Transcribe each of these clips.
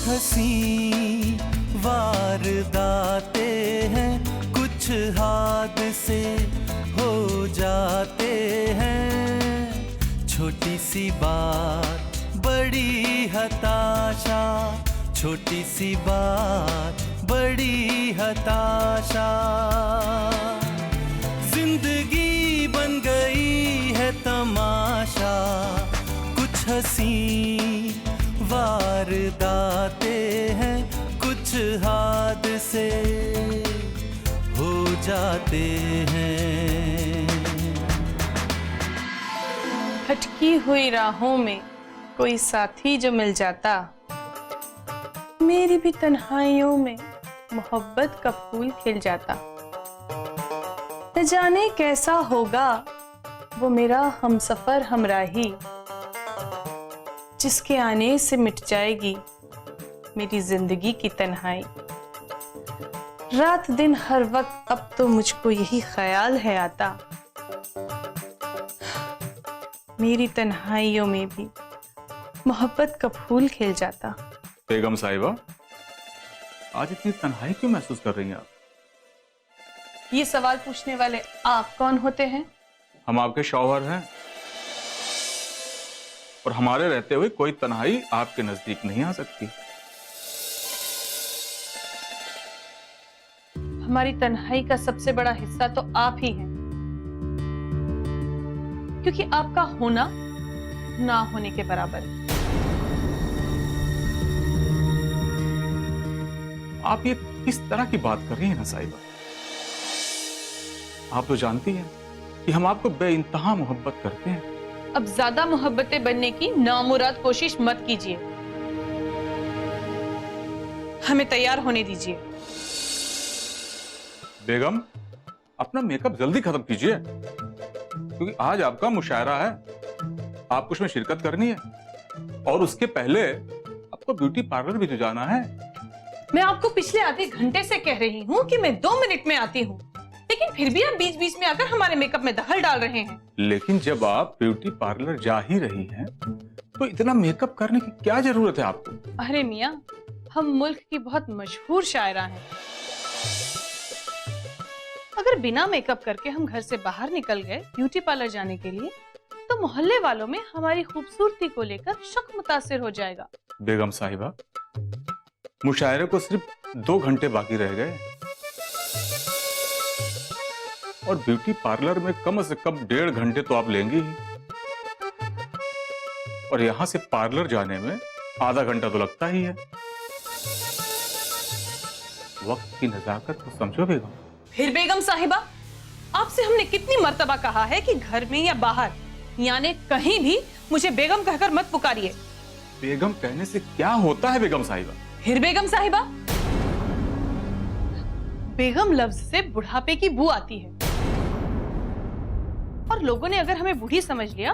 हंसी वारदातें हैं, कुछ हादसे हो जाते हैं। छोटी सी बात बड़ी हताशा, छोटी सी बात बड़ी हताशा। जिंदगी बन गई है तमाशा, कुछ हंसी वारदातें हैं, कुछ हादसे हो जाते हैं। भटकी हुई राहों में कोई साथी जो मिल जाता, मेरी भी तन्हाइयों में मोहब्बत का फूल खिल जाता। न जाने कैसा होगा वो मेरा हमसफर हमराही, जिसके आने से मिट जाएगी मेरी जिंदगी की तन्हाई। रात दिन हर वक्त अब तो मुझको यही ख्याल है आता, मेरी तन्हाइयों में भी मोहब्बत का फूल खिल जाता। बेगम साहिबा, आज इतनी तन्हाई क्यों महसूस कर रही हैं आप? ये सवाल पूछने वाले आप कौन होते हैं? हम आपके शौहर हैं और हमारे रहते हुए कोई तन्हाई आपके नजदीक नहीं आ सकती। हमारी तन्हाई का सबसे बड़ा हिस्सा तो आप ही हैं, क्योंकि आपका होना ना होने के बराबर है। आप ये किस तरह की बात कर रही हैं ना साहिबा? आप तो जानती हैं कि हम आपको बेइंतहा मोहब्बत करते हैं। अब ज्यादा मोहब्बतें बनने की नामुराद कोशिश मत कीजिए, हमें तैयार होने दीजिए। बेगम, अपना मेकअप जल्दी खत्म कीजिए, क्योंकि आज आपका मुशायरा है, आपको उसमें शिरकत करनी है और उसके पहले आपको ब्यूटी पार्लर भी तो जाना है। मैं आपको पिछले आधे घंटे से कह रही हूँ कि मैं 2 मिनट में आती हूँ, लेकिन फिर भी आप बीच बीच में आकर हमारे मेकअप में दखल डाल रहे हैं। लेकिन जब आप ब्यूटी पार्लर जा ही रही हैं, तो इतना मेकअप करने की क्या जरूरत है आपको? अरे मियाँ, हम मुल्क की बहुत मशहूर शायरा हैं। अगर बिना मेकअप करके हम घर से बाहर निकल गए ब्यूटी पार्लर जाने के लिए, तो मोहल्ले वालों में हमारी खूबसूरती को लेकर शक मुतासिर हो जाएगा। बेगम साहिबा, मुशायरे को सिर्फ 2 घंटे बाकी रह गए और ब्यूटी पार्लर में कम से कम 1.5 घंटे तो आप लेंगी ही, और यहां से पार्लर जाने में आधा घंटा तो लगता ही है। वक्त की नजाकत को समझो बेगम। फिर बेगम साहिबा, आपसे हमने कितनी मर्तबा कहा है कि घर में या बाहर, यानी कहीं भी मुझे बेगम कहकर मत पुकारिए। बेगम कहने से क्या होता है बेगम साहिबा? फिर बेगम साहिबा, बेगम लफ्ज से बुढ़ापे की बू आती है, और लोगों ने अगर हमें बूढ़ी समझ लिया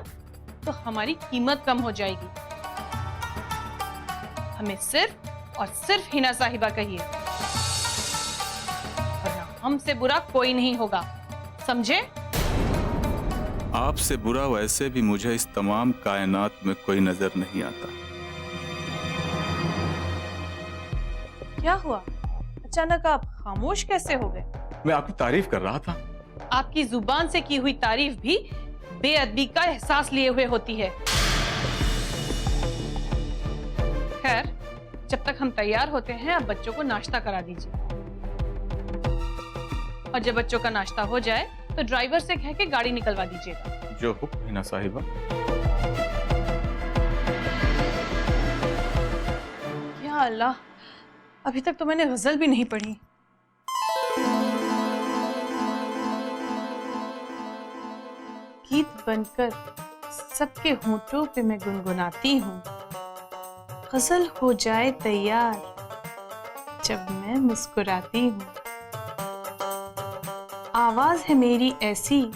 तो हमारी कीमत कम हो जाएगी। हमें सिर्फ और सिर्फ हिना साहिबा कहिए, वरना हमसे बुरा कोई नहीं होगा, समझे? आपसे बुरा वैसे भी मुझे इस तमाम कायनात में कोई नजर नहीं आता। क्या हुआ, अचानक आप खामोश कैसे हो गए? मैं आपकी तारीफ कर रहा था। आपकी जुबान से की हुई तारीफ भी बेअदबी का एहसास लिए हुए होती है। खैर, जब तक हम तैयार होते हैं आप बच्चों को नाश्ता करा दीजिए, और जब बच्चों का नाश्ता हो जाए तो ड्राइवर से कह के गाड़ी निकलवा दीजिएगा। जो हुक्म हिना साहिबा। या अल्लाह, अभी तक तो मैंने गजल भी नहीं पढ़ी। गीत बनकर सबके होठों पे मैं गुनगुनाती हूँ, गजल हो जाए तैयार जब मैं मुस्कुराती हूँ। आवाज है मेरी ऐसी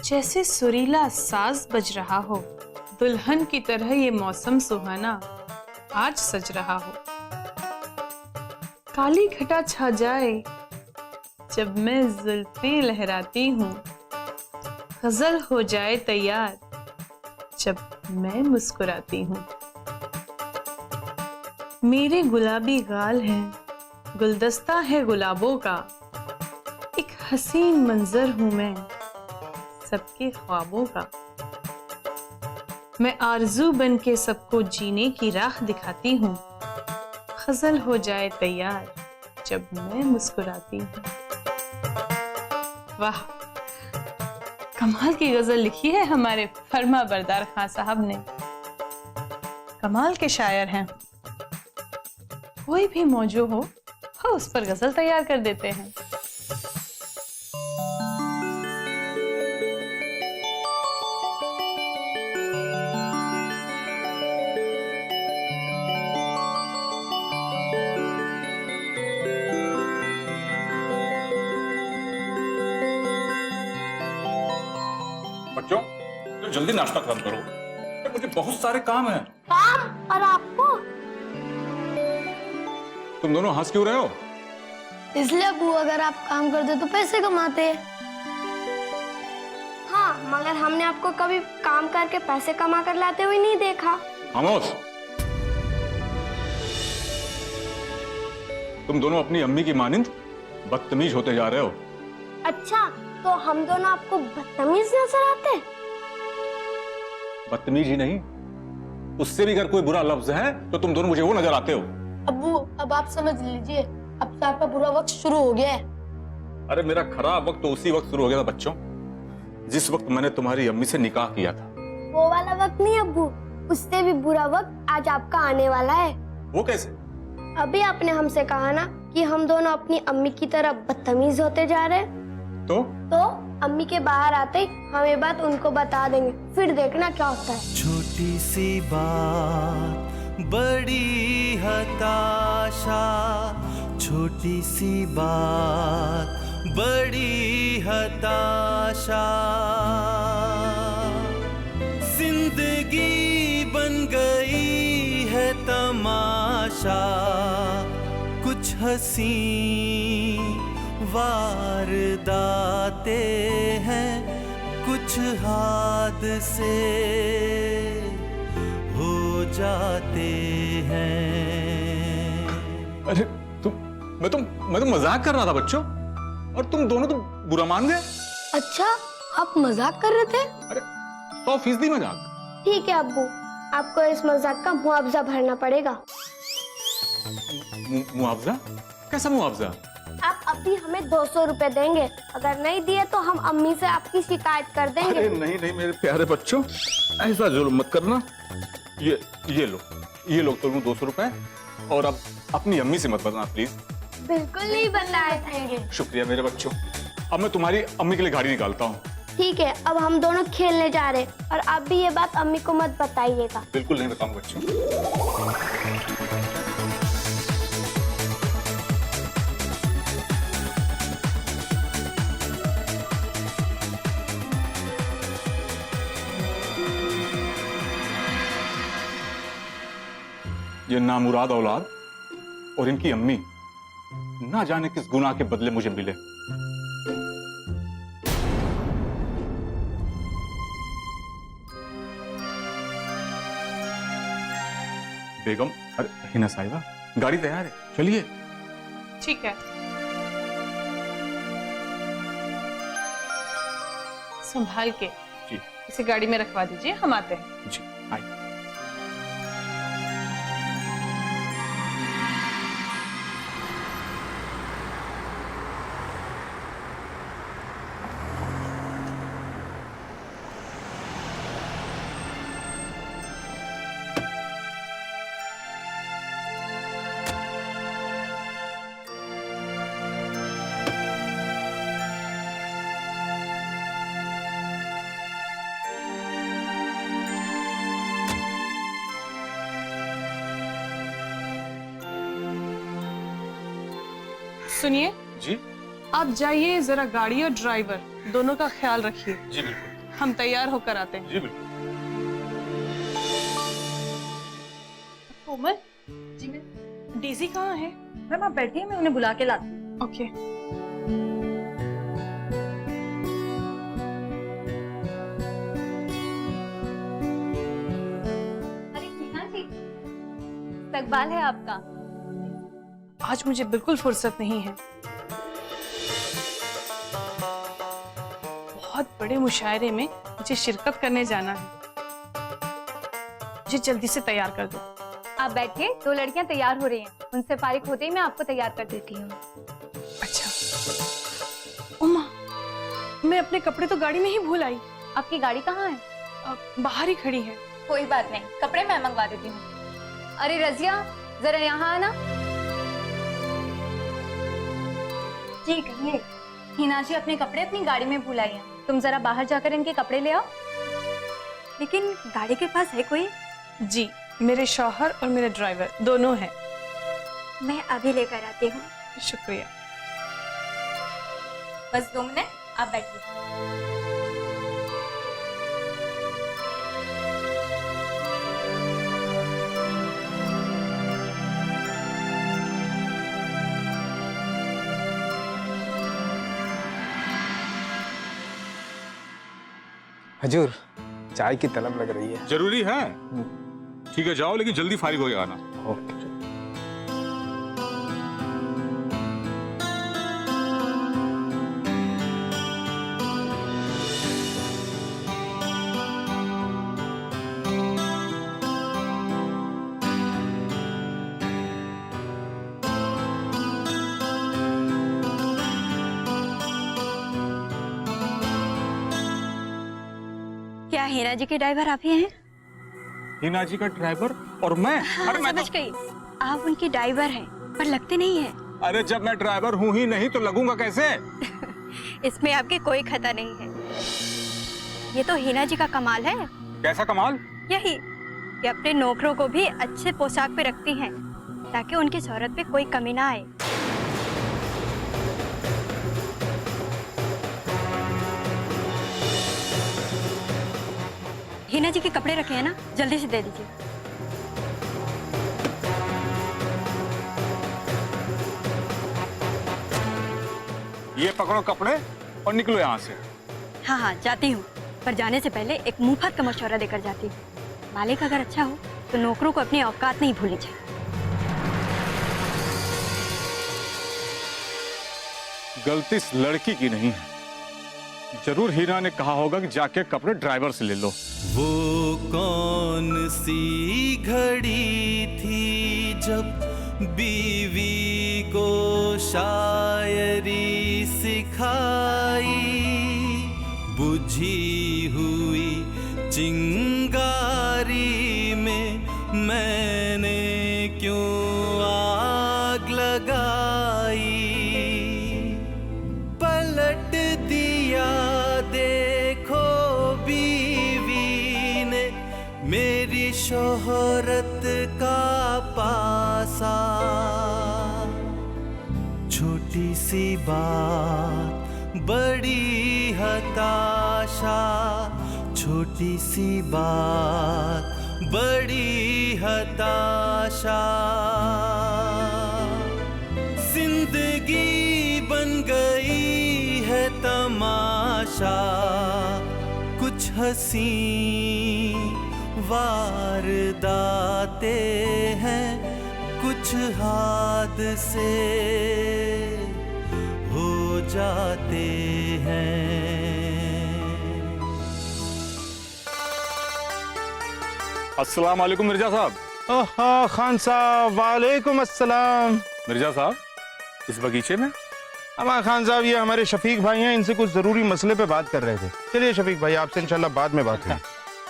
जैसे सुरीला साज बज रहा हो, दुल्हन की तरह ये मौसम सुहाना आज सज रहा हो। काली घटा छा जाए जब मैं जुल्फें लहराती हूँ, गजल हो जाए तैयार जब मैं मुस्कुराती हूँ। मेरे गुलाबी गाल हैं, गुलदस्ता है गुलाबों का, एक हसीन मंजर हूं मैं सबके ख्वाबों का। मैं आरज़ू बन के सबको जीने की राह दिखाती हूँ, गजल हो जाए तैयार जब मैं मुस्कुराती हूँ। वाह, कमाल की गजल लिखी है हमारे फरमा बरदार खान साहब ने। कमाल के शायर हैं। कोई भी मौजू हो उस पर गजल तैयार कर देते हैं। बच्चों, तो जल्दी नाश्ता खत्म करो, मुझे बहुत सारे काम हैं। काम? और आपको? तुम दोनों हंस क्यों रहे हो? इसलिए अब्बू, अगर आप काम करते तो पैसे कमाते। हाँ, मगर हमने आपको कभी काम करके पैसे कमा कर लाते हुए नहीं देखा। खामोश। तुम दोनों अपनी अम्मी की मानिंद बदतमीज होते जा रहे हो। अच्छा, तो हम दोनों आपको बदतमीज नजर आते? बदतमीज ही नहीं, उससे भी अगर कोई बुरा लफ्ज है तो तुम दोनों मुझे वो नजर आते हो। अब्बू, अब आप समझ लीजिए, अब से आपका बुरा वक्त शुरू हो गया है। अरे मेरा खराब वक्त तो उसी वक्त शुरू हो गया था बच्चों, जिस वक्त मैंने तुम्हारी अम्मी से निकाह किया था। वो वाला वक्त नहीं अब्बू, उससे भी बुरा वक्त आज आपका आने वाला है। वो कैसे? अभी आपने हमसे कहा ना कि हम दोनों अपनी अम्मी की तरह बदतमीज होते जा रहे हैं। तो अम्मी के बाहर आते ही हम ये बात उनको बता देंगे, फिर देखना क्या होता है। छोटी सी बात बड़ी हताशा, छोटी सी बात बड़ी हताशा, जिंदगी बन गई है तमाशा, कुछ हंसी वारदाते हैं, कुछ हादसे हो जाते हैं। अरे मैं तो मजाक कर रहा था बच्चों, और तुम दोनों तो बुरा मान गए। अच्छा, आप मजाक कर रहे थे? अरे 100% मजाक। ठीक है अब्बू, आपको इस मजाक का मुआवजा भरना पड़ेगा। मुआवजा? कैसा मुआवजा? आप अभी हमें 200 रुपए देंगे, अगर नहीं दिए तो हम अम्मी से आपकी शिकायत कर देंगे। अरे नहीं मेरे प्यारे बच्चों, ऐसा जुल्म मत करना। ये लो तुम 200 रुपए, और अब अपनी अम्मी से मत बताना प्लीज। बिल्कुल नहीं बताए देंगे। शुक्रिया मेरे बच्चों। अब मैं तुम्हारी अम्मी के लिए गाड़ी निकालता हूँ। ठीक है, अब हम दोनों खेलने जा रहे हैं, और आप भी ये बात अम्मी को मत बताइएगा। बिल्कुल नहीं बताऊंगा बच्चों। ये नामुराद औलाद और इनकी अम्मी ना जाने किस गुनाह के बदले मुझे मिले। बेगम, अरे हिना साहिबा, गाड़ी तैयार है, चलिए। ठीक है, संभाल के जी इसे गाड़ी में रखवा दीजिए, हम आते हैं। जी आइए। सुनिए जी आप जाइए, जरा गाड़ी और ड्राइवर दोनों का ख्याल रखिए। जी बिल्कुल। हम तैयार होकर आते हैं। जी बिल्कुल। कोमल जी, मैं डेजी कहाँ है? मैम आप बैठिए, मैं उन्हें बुला के लाती हूँ। ओके। इकबाल है आपका। आज मुझे बिल्कुल फुर्सत नहीं है। बहुत बड़े मुशायरे में मुझे शिरकत करने जाना है। मुझे जल्दी से तैयार कर दो। आप बैठिए, 2 लड़कियां तैयार हो रही हैं, उनसे फारिग होते ही मैं आपको तैयार कर देती हूँ। अच्छा। उमा, मैं अपने कपड़े तो गाड़ी में ही भूल आई। आपकी गाड़ी कहाँ है? बाहर ही खड़ी है। कोई बात नहीं, कपड़े मैं मंगवा देती हूँ। अरे रजिया, जरा यहाँ आना। जी कहिए। हिना जी अपने कपड़े अपनी गाड़ी में भूल आई हैं, तुम जरा बाहर जाकर इनके कपड़े ले आओ। लेकिन गाड़ी के पास है कोई? जी, मेरे शौहर और मेरे ड्राइवर दोनों हैं। मैं अभी लेकर आती हूँ। शुक्रिया। बस 2 मिनट, आप बैठिए। हजूर, चाय की तलब लग रही है। जरूरी है? ठीक है, जाओ, लेकिन जल्दी फारिग हो आना। ओके। क्या हीना जी के ड्राइवर आप ही हैं? हिना जी का ड्राइवर और मैं? हाँ, अरे मैं समझ गई। आप उनके ड्राइवर हैं, पर लगते नहीं हैं। अरे जब मैं ड्राइवर हूँ ही नहीं तो लगूंगा कैसे? इसमें आपकी कोई खता नहीं है। ये तो हीना जी का कमाल है। कैसा कमाल? यही कि अपने नौकरों को भी अच्छे पोशाक पे रखती हैं, ताकि उनकी शोहरत पे कोई कमी ना आए। हीना जी के कपड़े रखे हैं ना, जल्दी से दे दीजिए। ये पकड़ो कपड़े और निकलो यहाँ से। हाँ हाँ, जाती हूँ, पर जाने से पहले एक मुफ्त का मशवरा देकर जाती हूँ। मालिक अगर अच्छा हो तो नौकरों को अपनी औकात नहीं भूलनी चाहिए। गलती इस लड़की की नहीं है। जरूर हीना ने कहा होगा कि जाके कपड़े ड्राइवर से ले लो। वो कौन सी घड़ी थी जब बीवी को शायरी सिखाई, बुझी हुई चिंगारी में मैंने क्यों आग लगाई। पलट दिया देखो बीवी ने मेरी शोहरत का पासा। छोटी सी बात बड़ी हताशा, छोटी सी बात बड़ी हताशा। जिंदगी बन गई है तमाशा, कुछ हंसी वारदाते हैं, कुछ हादसे हो जाते हैं। अस्सलाम वालेकुम मिर्जा साहब। ओह खान साहब, वालेकुम अस्सलाम। मिर्जा साहब, इस बगीचे में? अमा खान साहब, ये हमारे शफीक भाई हैं, इनसे कुछ जरूरी मसले पे बात कर रहे थे। चलिए शफीक भाई, आपसे इंशाल्लाह बाद में बात होगी।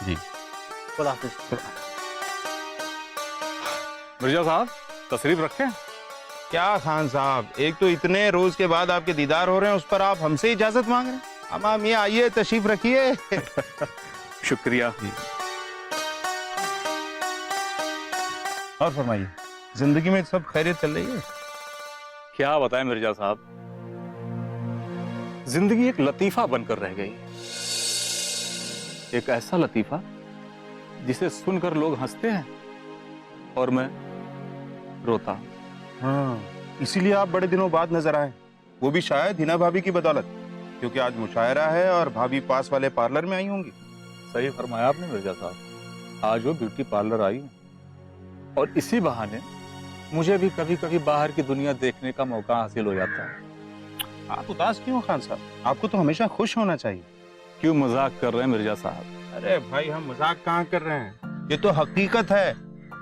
जी खुदा हाफिज। मिर्जा साहब, तशरीफ रखें। क्या खान साहब, एक तो इतने रोज के बाद आपके दीदार हो रहे हैं, उस पर आप हमसे इजाजत मांग रहे हैं। अमा मियाँ आइए, तशरीफ रखिए। शुक्रिया। और फरमाइए, जिंदगी में सब खैरियत चल रही है? क्या बताएं मिर्जा साहब, जिंदगी एक लतीफा बनकर रह गई। एक ऐसा लतीफा जिसे सुनकर लोग हंसते हैं और मैं रोता। हाँ, इसीलिए आप बड़े दिनों बाद नजर आए, वो भी शायद हिना भाभी की बदौलत, क्योंकि आज मुशायरा है और भाभी पास वाले पार्लर में आई होंगी। सही फरमाया आपने मिर्जा साहब, आज वो ब्यूटी पार्लर आई है। और इसी बहाने मुझे भी कभी कभी बाहर की दुनिया देखने का मौका हासिल हो जाता है। आप उदास क्यों खान साहब? आपको तो हमेशा खुश होना चाहिए। क्यों मजाक कर रहे हैं मिर्जा साहब? अरे भाई, हम मजाक कहाँ कर रहे हैं, ये तो हकीकत है।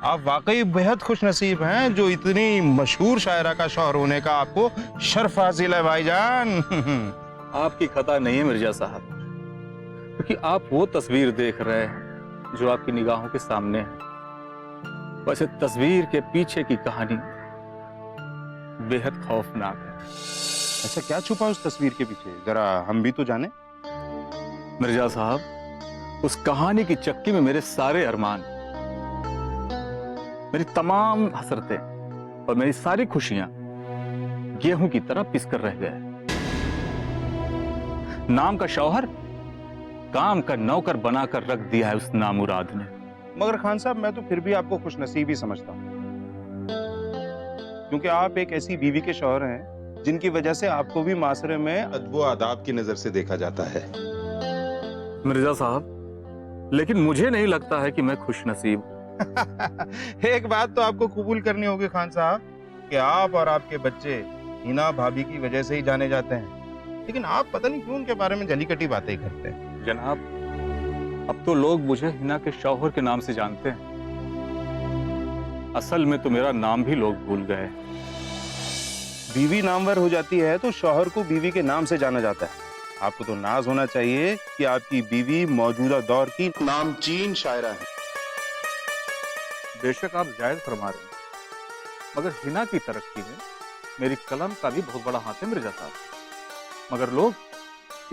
आप वाकई बेहद खुश नसीब हैं जो इतनी मशहूर शायरा का शौहर होने का आपको शर्फ हासिल है भाईजान। आपकी खता नहीं है मिर्जा साहब, क्योंकि आप वो तस्वीर देख रहे हैं जो आपकी निगाहों के सामने है। वैसे तस्वीर के पीछे की कहानी बेहद खौफनाक है। ऐसा क्या छुपा उस तस्वीर के पीछे, जरा हम भी तो जाने। मिर्जा साहब, उस कहानी की चक्की में मेरे सारे अरमान, मेरी तमाम हसरतें और मेरी सारी खुशियां गेहूं की तरह पिसकर रह गए। नाम का शौहर काम का नौकर बनाकर रख दिया है उस नामुराद ने। मगर खान साहब, मैं तो फिर भी आपको खुश नसीब ही समझता हूँ, क्योंकि आप एक ऐसी बीवी के शौहर हैं जिनकी वजह से आपको भी माशरे में अदब आदाब की नजर से देखा जाता है। मिर्जा साहब, लेकिन मुझे नहीं लगता है कि मैं खुश नसीब। एक बात तो आपको कबूल करनी होगी खान साहब कि आप और आपके बच्चे हिना भाभी की वजह से ही जाने जाते हैं, लेकिन आप पता नहीं क्यों उनके बारे में जली कटी बातें ही करते हैं। जनाब, अब तो लोग मुझे हिना के शौहर के नाम से जानते हैं। असल में तो मेरा नाम भी लोग भूल गए। बीवी नामवर हो जाती है तो शौहर को बीवी के नाम से जाना जाता है। आपको तो नाज होना चाहिए कि आपकी बीवी मौजूदा दौर की नामचीन शायरा है। बेशक आप जायज फरमा रहे हैं, मगर हिना की तरक्की में मेरी कलम का भी बहुत बड़ा हाथ है मिर्जा साहब। मगर लोग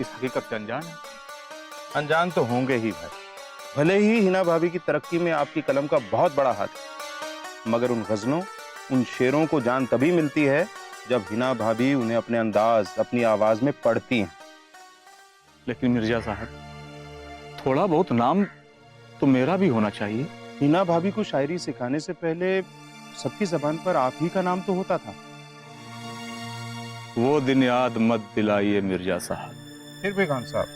इस हकीकत से अनजान हैं। अनजान तो होंगे ही भाई, भले ही हिना भाभी की तरक्की में आपकी कलम का बहुत बड़ा हाथ है, मगर उन गजलों, उन शेरों को जान तभी मिलती है जब हिना भाभी उन्हें अपने अंदाज, अपनी आवाज में पढ़ती हैं। लेकिन मिर्जा साहब, थोड़ा बहुत नाम तो मेरा भी होना चाहिए। हिना भाभी को शायरी सिखाने से पहले सबकी जबान पर आप ही का नाम तो होता था। वो दिन याद मत दिलाइए मिर्जा साहब। फिर भी खान साहब,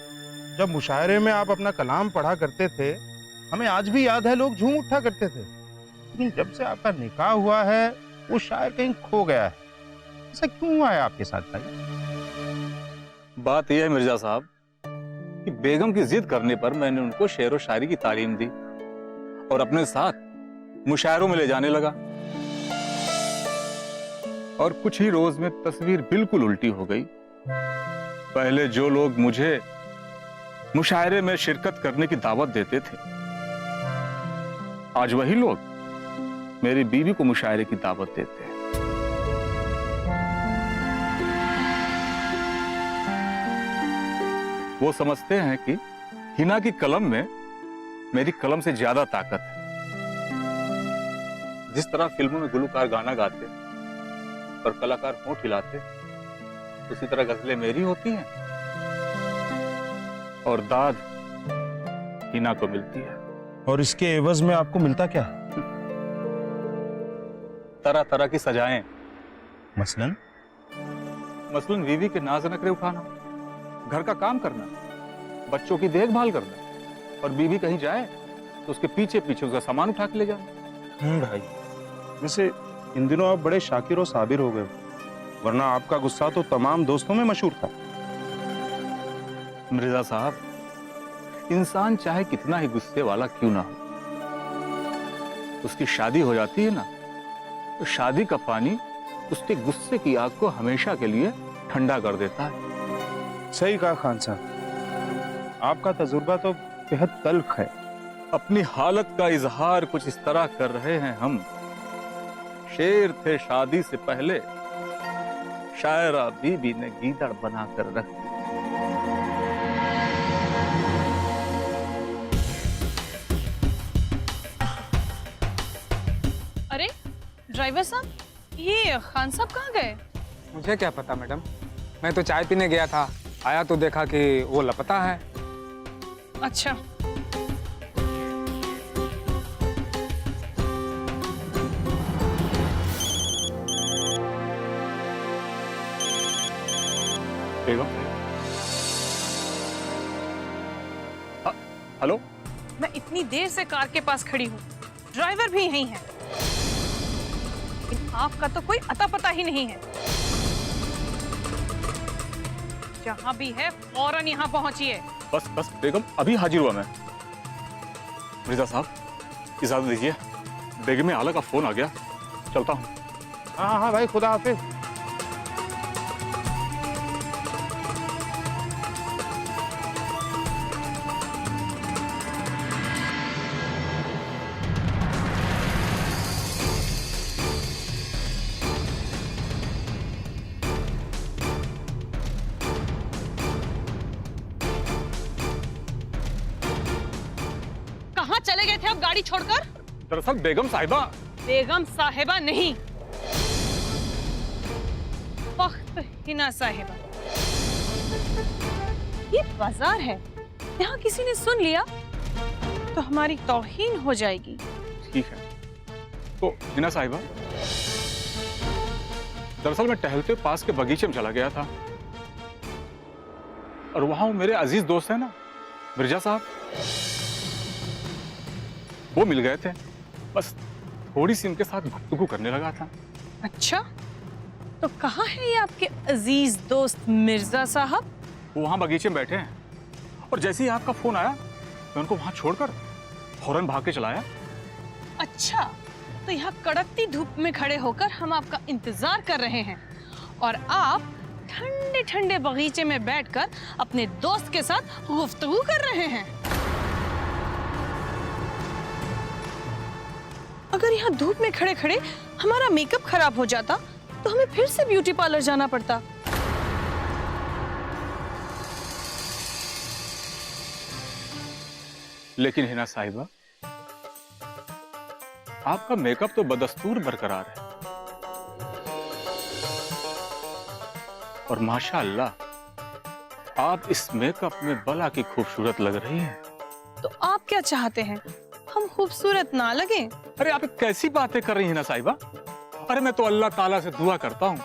जब मुशायरे में आप अपना कलाम पढ़ा करते थे, हमें आज भी याद है लोग झूम उठा करते थे, लेकिन जब से आपका निकाह हुआ है वो शायर कहीं खो गया है। ऐसा क्यों हुआ है आपके साथ भाई? बात यह है मिर्जा साहब कि बेगम की जिद करने पर मैंने उनको शेर व शायरी की तालीम दी और अपने साथ मुशायरों में ले जाने लगा। और कुछ ही रोज में तस्वीर बिल्कुल उल्टी हो गई। पहले जो लोग मुझे मुशायरे में शिरकत करने की दावत देते थे, आज वही लोग मेरी बीवी को मुशायरे की दावत देते हैं। वो समझते हैं कि हिना की कलम में मेरी कलम से ज्यादा ताकत है। जिस तरह फिल्मों में गुलकार गाना गाते और कलाकार होंठ हिलाते, उसी तरह गजलें मेरी होती हैं और दाद हिना को मिलती है। और इसके एवज में आपको मिलता क्या है? तरह तरह की सजाएं। मसलन मसलन बीवी के नाज नखरे उठाना, घर का काम करना, बच्चों की देखभाल करना, और बीवी कहीं जाए तो उसके पीछे पीछे उसका सामान उठा के ले जाना। भाई, वैसे इन दिनों आप बड़े शाकिर और साबिर हो गए, वरना आपका गुस्सा तो तमाम दोस्तों में मशहूर था। मिर्जा साहब, इंसान चाहे कितना ही गुस्से वाला क्यों ना हो, उसकी शादी हो जाती है ना, तो शादी का पानी उसके गुस्से की आग को हमेशा के लिए ठंडा कर देता है। सही कहा खान साहब, आपका तजुर्बा तो बेहद तल्ख है। अपनी हालत का इजहार कुछ इस तरह कर रहे हैं हम। शेर थे शादी से पहले, शायरा बीबी ने गीदड़ बनाकर रख दिया। अरे ड्राइवर साहब, ये खान साहब कहाँ गए? मुझे क्या पता मैडम, मैं तो चाय पीने गया था, आया तो देखा कि वो लापता है। अच्छा, हेलो, मैं इतनी देर से कार के पास खड़ी हूँ, ड्राइवर भी यहीं है। आपका तो कोई अता पता ही नहीं है। जहां भी है फौरन यहाँ पहुंचिए। बस बस बेगम, अभी हाजिर हुआ मैं। मिर्जा साहब इजाजत दीजिए, बेगम आला का फोन आ गया, चलता हूँ। हाँ हाँ भाई, खुदा हाफिज। कहाँ चले गए थे आप गाड़ी छोड़कर? दरअसल बेगम साहिबा। बेगम साहिबा नहीं, फख्त हिना साहिबा। ये बाजार है, यहाँ किसी ने सुन लिया तो हमारी तौहीन हो जाएगी। ठीक है, तो हिना साहिबा, दरअसल मैं टहलते पास के बगीचे में चला गया था और वहां वो मेरे अजीज दोस्त हैं ना, मिर्जा साहब, वो मिल गए थे। बस थोड़ी सी उनके साथ गुफ्तगू करने लगा था। अच्छा, तो कहाँ है ये आपके अजीज दोस्त मिर्जा साहब? वो वहां बगीचे में बैठे हैं और जैसे ही आपका फोन आया मैं उनको वहां छोड़कर फौरन भाग के चला आया। अच्छा, तो यहाँ कड़कती धूप में खड़े होकर हम आपका इंतजार कर रहे हैं और आप ठंडे ठंडे बगीचे में बैठकर अपने दोस्त के साथ गुफ्तगू कर रहे हैं। अगर यहाँ धूप में खड़े खड़े हमारा मेकअप खराब हो जाता तो हमें फिर से ब्यूटी पार्लर जाना पड़ता। लेकिन हिना साहिबा, आपका मेकअप तो बदस्तूर बरकरार है और माशाअल्लाह आप इस मेकअप में बला की खूबसूरत लग रही हैं। तो आप क्या चाहते हैं, हम खूबसूरत ना लगे? अरे आप कैसी बातें कर रही हैं हिना साहिबा? अरे मैं तो अल्लाह ताला से दुआ करता हूँ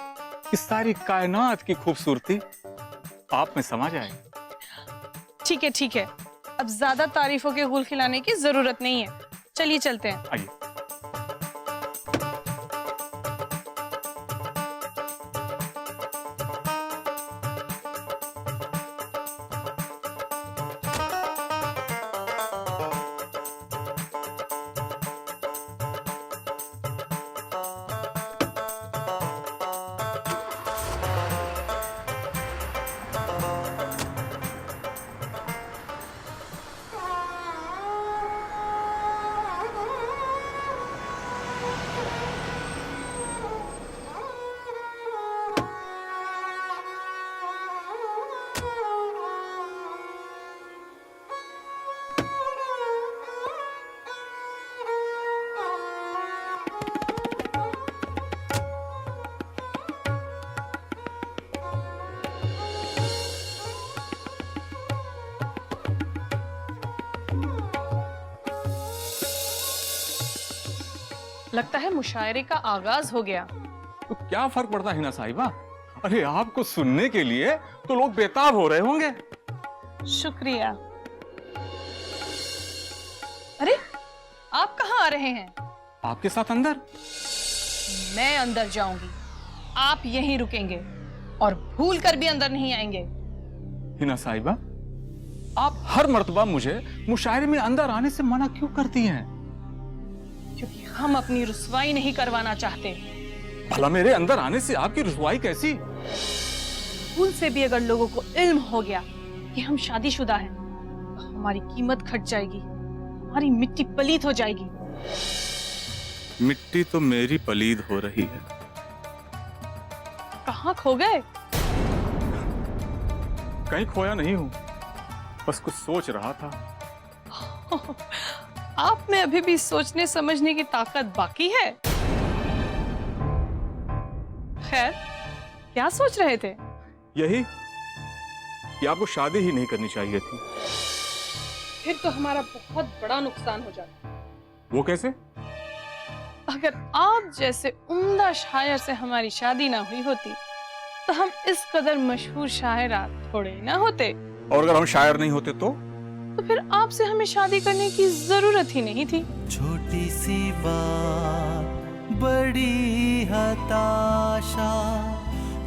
कि सारी कायनात की खूबसूरती आप में समा जाए। ठीक है ठीक है, अब ज्यादा तारीफों के गुल खिलाने की जरूरत नहीं है, चलिए चलते हैं। आइए। लगता है मुशायरे का आगाज हो गया। तो क्या फर्क पड़ता है हिना साहिबा? अरे आपको सुनने के लिए तो लोग बेताब हो रहे होंगे। शुक्रिया। अरे आप कहाँ आ रहे हैं? आपके साथ अंदर। मैं अंदर जाऊंगी, आप यहीं रुकेंगे और भूल कर भी अंदर नहीं आएंगे। हिना साहिबा, आप हर मर्तबा मुझे मुशायरे में अंदर आने से मना क्यों करती हैं? क्योंकि हम अपनी रुसवाई नहीं करवाना चाहते। भला मेरे अंदर आने से आपकी रुसवाई कैसी? भूल से भी अगर लोगों को इल्म हो गया कि हम शादीशुदा हैं, तो हमारी कीमत घट जाएगी, हमारी मिट्टी पलीत हो जाएगी। मिट्टी तो मेरी पलीद हो रही है। कहाँ खो गए? कहीं खोया नहीं हूं, बस कुछ सोच रहा था। आप में अभी भी सोचने समझने की ताकत बाकी है। खैर, क्या सोच रहे थे? यही कि आपको शादी ही नहीं करनी चाहिए थी। फिर तो हमारा बहुत बड़ा नुकसान हो जाता। वो कैसे? अगर आप जैसे उम्दा शायर से हमारी शादी ना हुई होती तो हम इस कदर मशहूर शायरा थोड़े ना होते। और अगर हम शायर नहीं होते तो फिर आपसे हमें शादी करने की जरूरत ही नहीं थी। छोटी सी बात बड़ी हताशा,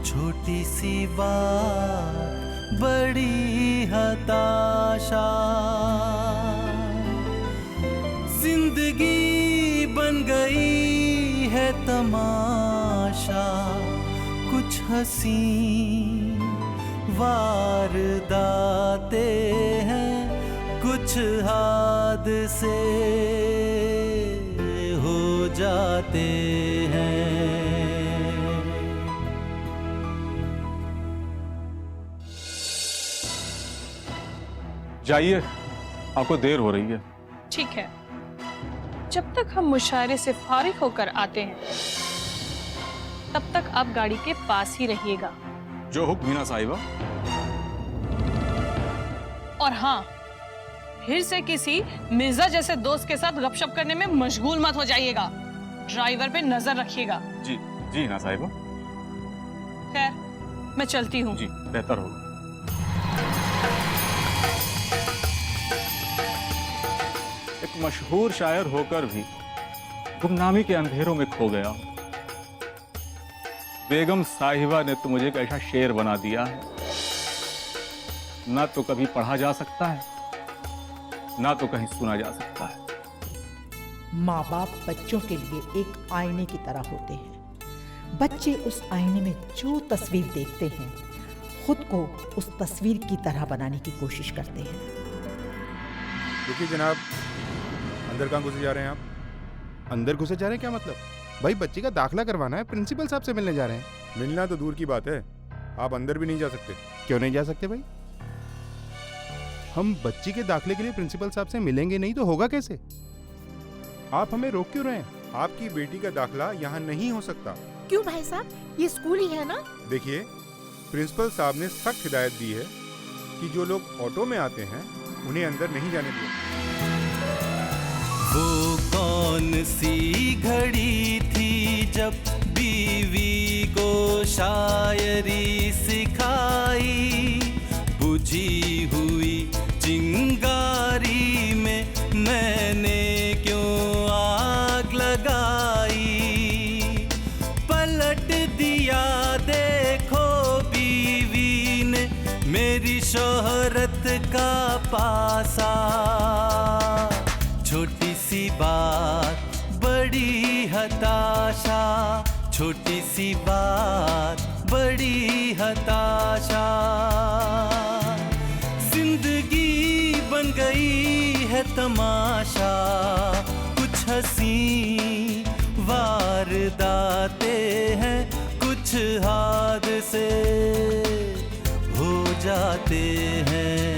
छोटी सी बात बड़ी हताशा। जिंदगी बन गई है तमाशा, कुछ हंसी वारदाते हैं, कुछ हादसे हो जाते हैं। जाइए, आपको देर हो रही है। ठीक है, जब तक हम मुशायरे से फारिग होकर आते हैं तब तक आप गाड़ी के पास ही रहिएगा। जो हुक्म मीना साहिबा। और हाँ, फिर से किसी मिर्जा जैसे दोस्त के साथ गपशप करने में मशगूल मत हो जाइएगा। ड्राइवर पे नजर रखिएगा। जी जी मीना साहिबा। खैर, मैं चलती हूँ। जी, बेहतर होगा। एक मशहूर शायर होकर भी गुमनामी के अंधेरों में खो गया। बेगम साहिबा ने तो मुझे एक ऐसा शेर बना दिया है, ना तो कभी पढ़ा जा सकता है, ना तो कहीं सुना जा सकता है। माँ बाप बच्चों के लिए एक आईने की तरह होते हैं। बच्चे उस आईने में जो तस्वीर देखते हैं, खुद को उस तस्वीर की तरह बनाने की कोशिश करते हैं। देखिए जनाब, अंदर कहाँ घुसे जा रहे हैं आप? अंदर घुसे जा रहे हैं क्या मतलब? भाई बच्चे का दाखिला करवाना है, प्रिंसिपल साहब से मिलने जा रहे हैं। मिलना तो दूर की बात है, आप अंदर भी नहीं जा सकते। क्यों नहीं जा सकते भाई? हम बच्ची के दाखिले के लिए प्रिंसिपल साहब से मिलेंगे नहीं तो होगा कैसे? आप हमें रोक क्यों रहे हैं? आपकी बेटी का दाखिला यहाँ नहीं हो सकता। क्यों भाई साहब, ये स्कूल ही है ना। देखिए, प्रिंसिपल साहब ने सख्त हिदायत दी है कि जो लोग ऑटो में आते हैं उन्हें अंदर नहीं जाने दिया। वो कौन सी घड़ी थी जब बीवी को शायरी सिखाई, बुझी हुई चिंगारी में मैंने क्यों आग लगाई। पलट दिया देखो बीवी ने मेरी शोहरत का पासा। छोटी सी बात बड़ी हताशा, छोटी सी बात बड़ी हताशा। जिंदगी बन गई है तमाशा, कुछ हंसी वारदाते हैं, कुछ हादसे हो जाते हैं।